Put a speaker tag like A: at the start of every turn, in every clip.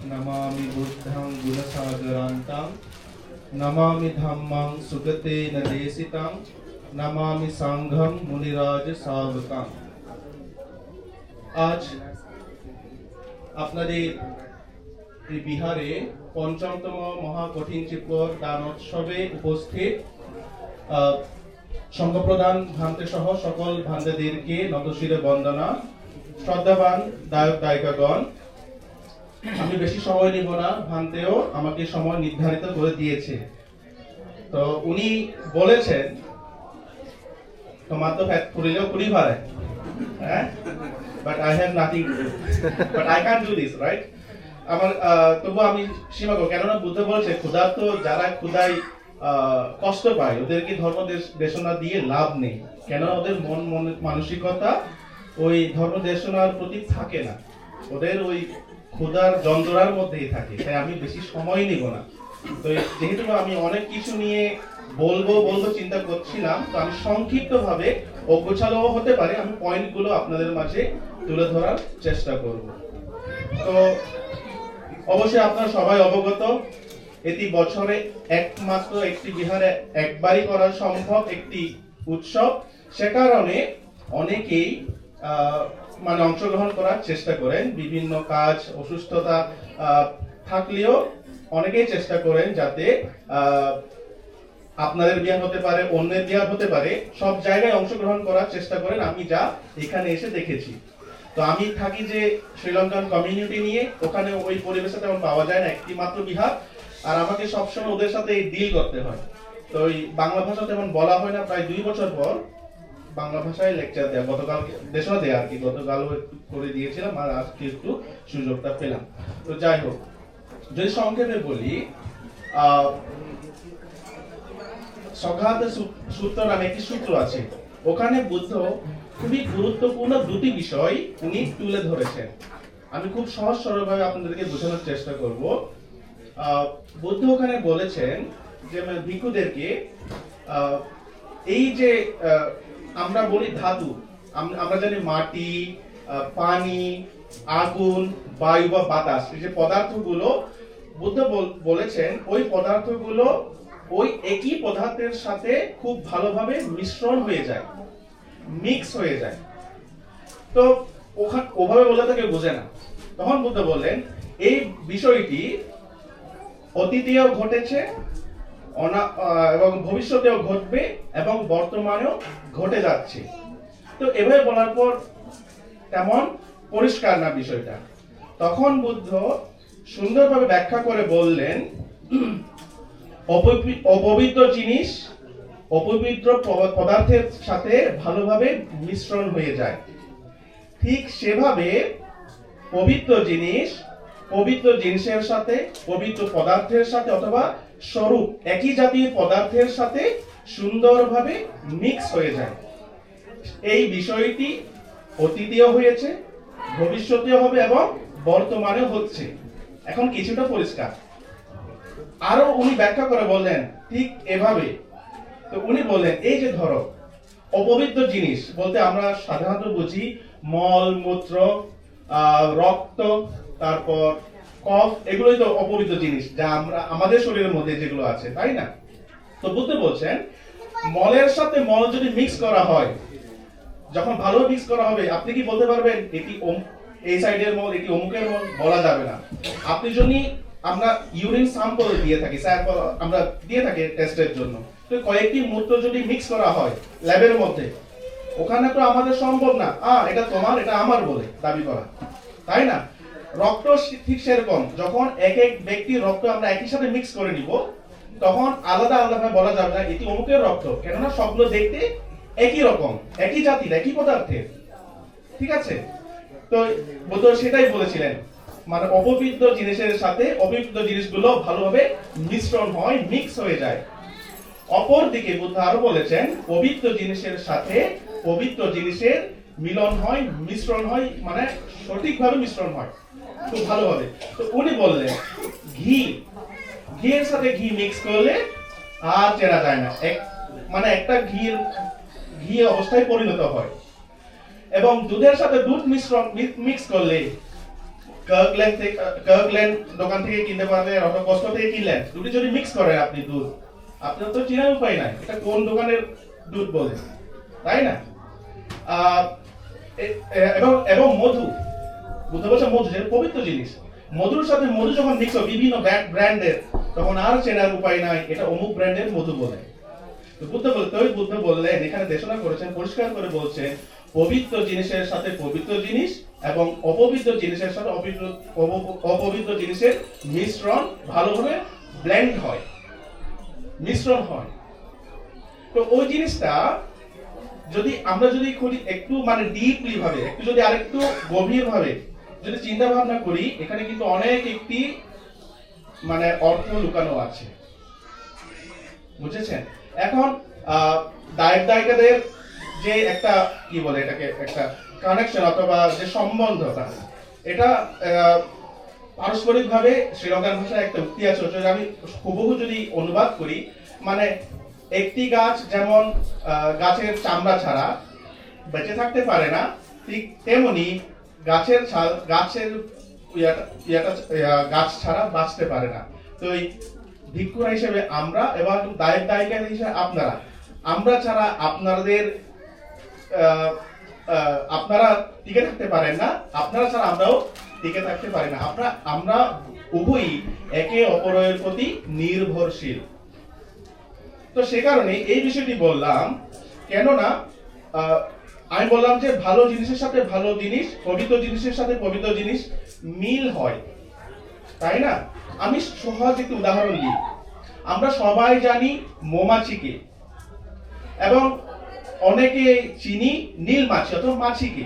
A: नमामि बुद्धं गुणसागरान्तं नमामि धम्मं सुगतेन देशितं नमामि संघं मुनिराज सावकं। आज আপনাদের এই বিহারে পঞ্চমতম মহাকঠিন চিপর দানোৎসবে উপস্থিত সংঘপ্রধান ভান্তে সহ সকল ভান্তেদেরকে নতশিরে বন্দনা। শ্রদ্ধাবান দায়ক দায়িকাগণ, আমি বেশি সময় নিব না, ভান্তেও আমাকে সময় নির্ধারিত করে দিয়েছে। তো উনি বলেছেন তোমার তো ফ্যাট ফুরিলেও কুড়ি ভাড়ে, হ্যাঁ, but I have nothing to do, but I can do this, right. আমার তবু আমি সীমাগো, কেননা বুদ্ধ বলেছে ক্ষুধার্ত যারা ক্ষুধায় কষ্ট পায় ওদেরকে ধর্ম দেশনা দিয়ে লাভ নেই, কেন ওদের মন মানসিকতা ওই ধর্ম দেশনার প্রতি থাকে না, ওদের ওই ক্ষুধার যন্ত্রণার মধ্যেই থাকে। তাই আমি বেশি সময় নিব না। তো যেহেতু আমি অনেক কিছু নিয়ে বলবো চিন্তা করছিলাম, তো আমি সংক্ষিপ্ত ভাবে অগোছালো হতে পারে, আমি পয়েন্টগুলো আপনাদের মাঝে তুলে ধরার চেষ্টা করব। তো অবশ্যই আপনারা সবাই অবগত, এটি বছরে একমাত্র একটি বিহারে একবারই করা সম্ভব একটি উৎসব। সে কারণে অনেকেই মানে অংশগ্রহণ করার চেষ্টা করেন, বিভিন্ন কাজ অসুস্থতা থাকলেও অনেকেই চেষ্টা করেন যাতে আপনাদের বিহার হতে পারে, অন্যের বিহার হতে পারে, সব জায়গায় অংশগ্রহণ করার চেষ্টা করেন। আমি যা এখানে এসে দেখেছি, তো আমি থাকি যে শ্রীলঙ্কান কমিউনিটি নিয়ে, ওখানে ওই পরিবেশটা তেমন পাওয়া যায় না, একটি মাত্র বিহার, আর আমাকে সবসময় ওদের সাথে ডিল করতে হয়। তো ওই বাংলা ভাষা তেমন বলা হয় না, প্রায় 2 বছর পর বাংলা ভাষায় লেকচার দেয়া, গতকাল দেশনা দেয়া আর কি, গতকালও করে দিয়েছিলাম, আর আজকে একটু সুযোগটা পেলাম। তো যাই হোক, যদি সংক্ষেপে বলি, সঘাত সূত্র নামে একটি সূত্র আছে, ওখানে বুদ্ধ খুবই গুরুত্বপূর্ণ দুটি বিষয় উনি তুলে ধরেছেন। আমি খুব সহজ সরলভাবে আপনাদেরকে বোঝানোর চেষ্টা করব। বুদ্ধ ওখানে বলেছেন যে ভিক্ষুদেরকে এই যে আমরা বলি ধাতু, আমরা জানি মাটি, পানি, আগুন, বায়ু বা বাতাস, এই যে পদার্থগুলো, বুদ্ধ বলেছেন ওই পদার্থগুলো ওই একই পদার্থের সাথে খুব ভালোভাবে মিশ্রণ হয়ে যায়, মিক্স হয়ে যায়। তো ওভাবে বলতে কেউ বোঝে না। তখন বুদ্ধ বললেন এই বিষয়টি অতীতেও ঘটেছে এবং ভবিষ্যতেও ঘটবে এবং বর্তমানেও ঘটে যাচ্ছে। তো এভাবে বলার পর তেমন পরিষ্কার না বিষয়টা। তখন বুদ্ধ সুন্দরভাবে ব্যাখ্যা করে বললেন অপবিত্র জিনিস অপবিত্র পদার্থের সাথে ভালোভাবে মিশ্রণ হয়ে যায়, ঠিক সেভাবে পবিত্র জিনিস পবিত্র জিনিসের সাথে, পবিত্র পদার্থের সাথে অথবা স্বরূপ একই জাতীয় পদার্থের সাথে সুন্দরভাবে মিক্স হয়ে যায়। এই বিষয়টি অতীতেও হয়েছে, ভবিষ্যতেও হবে এবং বর্তমানেও হচ্ছে। এখন কিছুটা পরিষ্কার। আরো উনি ব্যাখ্যা করে বললেন ঠিক এভাবে। তো উনি বললেন এই যে ধরো অপবিত্র জিনিস বলতে আমরা সাধারণত বুঝি মল মূত্র, রক্ত, তারপর কফ, এগুলোই তো অপবিত্র জিনিস যা আমরা আমাদের শরীরের মধ্যে যেগুলো আছে, তাই না? তো বুদ্ধ বলছেন মলের সাথে মল যদি মিক্স করা হয়, যখন ভালো মিক্স করা হবে, আপনি কি বলতে পারবেন এটি এই সাইডের মল, এটি অমুকের মল? বলা যাবে না। আপনি যদি আমরা ইউরিন স্যাম্পল দিয়ে থাকি, স্যাম্পল আমরা দিয়ে থাকি টেস্টের জন্য, তো কয়েকটি মূত্র যদি মিক্স করা হয় ল্যাবের মধ্যে, ওখানে তো আমাদের সম্ভব না এটা তোমার এটা আমার বলে দাবি করা, তাই না? রক্ত ঠিক সেরকম, যখন এক এক ব্যক্তির রক্ত আমরা একই সাথে মিক্স করে নিব, তখন আলাদা আলাদা বলা যাবে না এটি অমুকের রক্ত, কেননা সবগুলো দেখতে একই রকম, একই জাতির, একই পদার্থের, ঠিক আছে? তো বুদ্ধ সেটাই বলেছিলেন, মানে অপবিত্র জিনিসের সাথে অপবিত্র জিনিসগুলো ভালোভাবে মিশ্রণ হয়, মিক্স হয়ে যায়। অপর দিকে বুদ্ধ আরো বলেছেন পবিত্র জিনিসের সাথে পবিত্র জিনিসের মিলন হয়, মিশ্রণ হয়, মানে সঠিকভাবে মিশ্রণ হয়, খুব ভালোভাবে। তো উনি বললেন ঘিয়ের সাথে ঘি মিক্স করলে আর চেনা যায় না, মানে একটা ঘি অবস্থায় পরিণত হয়। এবং দুধের সাথে দুধ মিক্স করলে কার্কল্যান্ড দোকান থেকে কিনতে পারলেন অথবা কস্টকো থেকে কিনলেন, দুটি যদি মিক্স করেন আপনি দুধ, আপনার তো চেনার উপায় নাই এটা কোন দোকানের দুধ বলে, তাই না? এবং এবং মধু, বুঝতে পারছেন, মধু যেটা পবিত্র জিনিস, মধুর সাথে মধু যখন মিক্স হয় বিভিন্ন ব্র্যান্ডের, তখন আর চেনার উপায় নাই এটা অমুক ব্র্যান্ডের মধু বলে। তো বুদ্ধ বললেন, এখানে দেশনা করেছেন, পরিষ্কার করে বলছেন, পবিত্র জিনিসের সাথে পবিত্র জিনিস এবং অপবিত্র জিনিসের সাথে অপবিত্র জিনিসের মিশ্রণ ভালোভাবে ব্লেন্ড হয়, মিশ্রণ হয়। তো ওই জিনিসটা যদি আমরা যদি একটু মানে ডিপলি ভাবে, একটু যদি আরেকটু গভীর ভাবে যদি চিন্তা ভাবনা করি, এখানে কিন্তু অনেক একটি মানে অর্থ লুকানো আছে, বুঝেছেন? এখন দায়িকাদের যে একটা কি বলে এটাকে, একটা কানেকশন অথবা যে সম্বন্ধটা, এটা পারস্পরিক ভাবে শ্রীলঙ্কার ভাষায় একটা উক্তি আছে, আমি হুবহু যদি অনুবাদ করি, মানে একটি গাছ যেমন গাছের চামড়া ছাড়া বেঁচে থাকতে পারে না, ঠিক তেমনি গাছের গাছ ছাড়া বাঁচতে পারে না। তো এই ভিক্ষুরা হিসেবে আমরা এবং দায়িকা হিসেবে আপনারা, আমরা ছাড়া আপনারা টিকে থাকতে পারেন না, আপনারা ছাড়া আমরাও টিকে থাকতে পারি না। আমরা উভয়ই একে অপরের প্রতি নির্ভরশীল। তো সে কারণে এই বিষয়টি বললাম, কেননা আমি বললাম যে ভালো জিনিসের সাথে ভালো জিনিস, পবিত্র জিনিসের সাথে পবিত্র জিনিস মিল হয়, তাই না? আমি সহজ একটি উদাহরণ দিই। আমরা সবাই জানি মৌমাছিকে, এবং অনেকে চিনি নীল মাছি অথবা মাছিকে,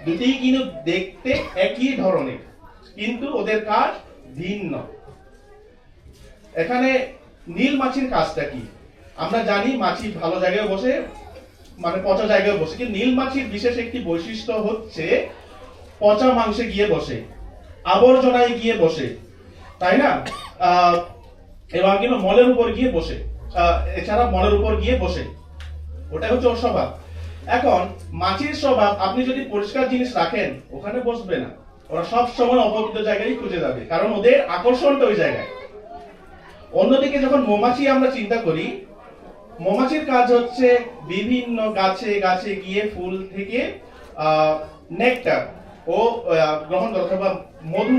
A: দুটি কিন্তু দেখতে একই ধরনের, কিন্তু ওদের কাজ ভিন্ন। এখানে নীল মাছির কাজটা কি? আমরা জানি মাছি ভালো জায়গায় বসে, মানে পচা জায়গায় বসে, কিন্তু নীল মাছির বিশেষ একটি বৈশিষ্ট্য হচ্ছে পচা মাংসে গিয়ে বসে, আবর্জনায় গিয়ে বসে, তাই না? এবং কিন্তু মলের উপর গিয়ে বসে, এছাড়া মলের উপর গিয়ে বসে, ওটা হচ্ছে ওর স্বভাব। এখন মাছির স্বভাব, আপনি যদি পরিষ্কার জিনিস রাখেন ওখানে বসবে না, ওরা সব সময় অপবিত্র জায়গায় খুঁজে যাবে, কারণ ওদের আকর্ষণটা ওই জায়গায়। অন্যদিকে যখন মৌমাছি আমরা চিন্তা করি, মৌমাছির কাজ হচ্ছে বিভিন্ন গাছে গাছে গিয়ে ফুল থেকে নেকটার ও গ্রহণ করে অথবা মধু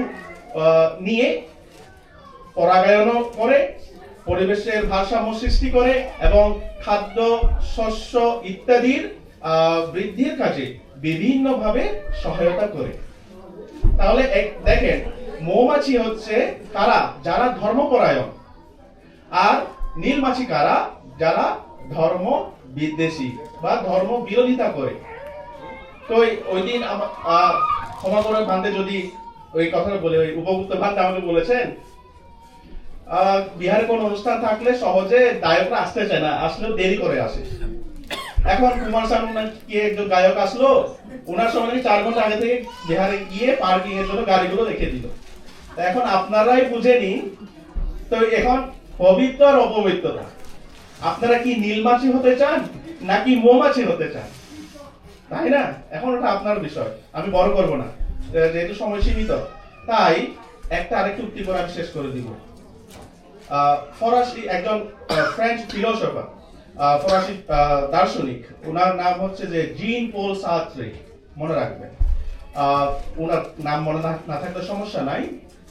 A: নিয়ে পরাগায়ন করে, পরিবেশের ভারসাম্য সৃষ্টি করে এবং খাদ্য, শস্য ইত্যাদির বৃদ্ধির কাজে বিভিন্নভাবে সহায়তা করে। তাহলে দেখেন, মৌমাছি হচ্ছে কারা? যারা ধর্মপরায়ণ। আর নীলমাছি কারা? যারা ধর্ম বিদ্বেষী বা ধর্ম বিরোধিতা করে। তো ওই দিন ক্ষমা করে ভান্তে যদি ওই কথাটা বলে, ওই উপযুক্ত ভান্তে আমাকে বলেছেন, বিহারে কোন অনুষ্ঠান থাকলে সহজে গায়করা আসতে চায় না, আসলেও দেরি করে আসে। এখন কুমার শানু কি একজন গায়ক আসলো, ওনার সময় 4 ঘন্টা আগে থেকে বিহারে গিয়ে পার্কিং এর জন্য গাড়িগুলো রেখে দিল। এখন আপনারাই বুঝে নিন, তো এখন পবিত্র আর অপবিত্রতা, আপনারা কি নীলমাছি হতে চান নাকি মৌমাছি হতে চান? তাই না? এখন ওটা আপনার বিষয়, আমি বড় করব না যেহেতু সময় সীমিত। তাই একটা আরেকটু উক্তি করে আমি শেষ করে দিব। ফরাসি একজন ফ্রেঞ্চ ফিলোসফার, ফরাসি দার্শনিক, ওনার নাম হচ্ছে যে জিন পল সার্ত্রে, মনে রাখবেন। ওনার নাম মনে না থাকলে সমস্যা নাই,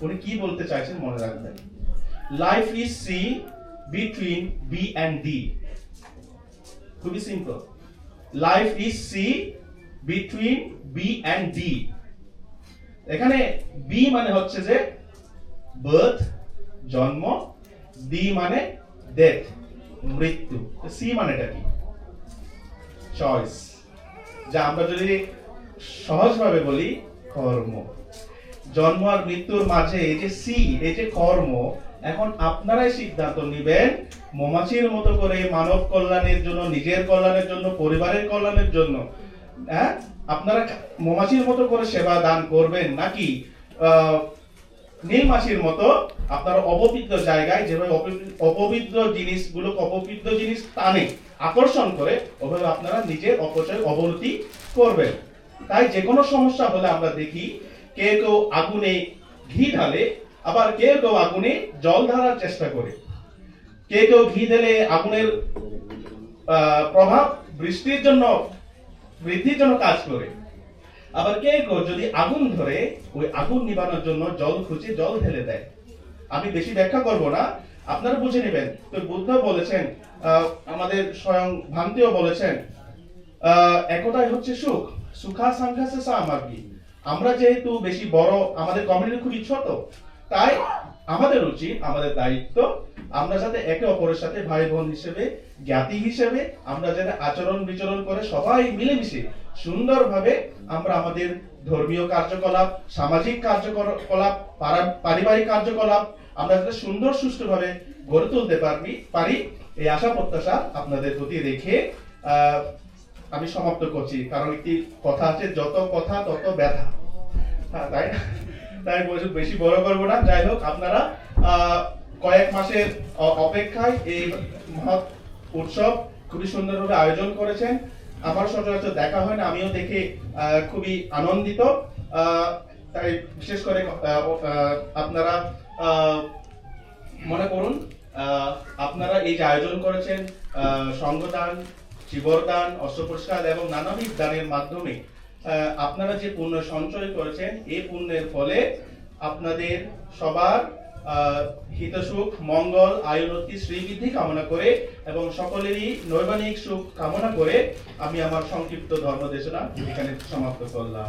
A: উনি কি বলতে চাইছেন মনে রাখবেন। Life is C between B and D. খুবই simple. Life is C between B and D. এখানে বি মানে হচ্ছে যে বার্থ, জন্ম, ডি মানে ডেথ, মৃত্যু। সি মানেটা কি? চয়েস। যা আমরা যদি সহজভাবে বলি কর্ম। জন্ম আর মৃত্যুর মাঝে এই যে সি, এই যে কর্ম, এখন আপনারাই সিদ্ধান্ত নেবেন মৌমাছির মতো করে মানব কল্যাণের জন্য, নিজের কল্যাণের জন্য, পরিবারের কল্যাণের জন্য আপনারা মৌমাছির মতো করে সেবা দান করবেন, নাকি নীলমাছির মতো আপনারা অপবিত্র জায়গায় যেভাবে অপবিত্র জিনিসগুলো, অপবিত্র জিনিস টানে আকর্ষণ করে, ওভাবে আপনারা নিজের অপচয় অবনতি করবেন। তাই যে কোনো সমস্যা হলে আমরা দেখি কেউ কেউ আগুনে ঘি ঢালে, আবার কেউ কেউ আগুনে জল ঢালার চেষ্টা করে। কেউ কেউ ঘি ঢেলে আগুনের প্রভাব বৃষ্টির জন্য বৃদ্ধির জন্য কাজ করে। আবার কেউ কেউ যদি আগুন ধরে ওই আগুন নিবানোর জন্য জল খুঁজে জল ঢেলে দেয়। আমি বেশি ব্যাখ্যা করব না, আপনারা বুঝে নেবেন। তো বুদ্ধ বলেছেন, আমাদের স্বয়ং ভান্তিও বলেছেন, একতাই হচ্ছে সুখ, সুখা সংঘাসে সামাগী। আমরা যেহেতু বেশি বড়, আমাদের কমিউনিটি খুবই ছোট, তাই আমাদের উচিত, আমাদের দায়িত্ব, আমরা যাতে একে অপরের সাথে ভাই বোন হিসেবে, জ্ঞাতি হিসেবে আমরা যাতে আচরণ বিচরণ করে সবাই মিলেমিশে সুন্দরভাবে আমরা আমাদের ধর্মীয় কার্যকলাপ, সামাজিক কার্যকলাপ, পারিবারিক কার্যকলাপ আমরা যাতে সুন্দর সুষ্ঠুভাবে গড়ে তুলতে পারি, এই আশা প্রত্যাশা আপনাদের প্রতি রেখে আমি সমাপ্ত করছি। কারণ একটি কথা আছে, যত কথা তত ব্যথা। হ্যাঁ, তাই বেশি বড় করবো না। যাই হোক, আপনারা কয়েক মাসের অপেক্ষায় এই মহৎ উৎসব খুবই সুন্দরভাবে আয়োজন করেছেন। আমার সচরাচর দেখা হয় না, আমিও দেখে খুবই আনন্দিত। তাই বিশেষ করে আপনারা মনে করুন, আপনারা এই যে আয়োজন করেছেন, সঙ্গদান, জীবরদান, অস্ত্র পুরস্কার এবং নানাবিধ দানের মাধ্যমে আপনারা যে পুণ্য সঞ্চয় করেছেন, এই পুণ্যের ফলে আপনাদের সবার হিতসুখ, মঙ্গল, আয়ুন্নতি, শ্রীবৃদ্ধি কামনা করে এবং সকলেরই নৈবানিক সুখ কামনা করে আমি আমার সংক্ষিপ্ত ধর্ম দেশনা এখানে সমাপ্ত করলাম।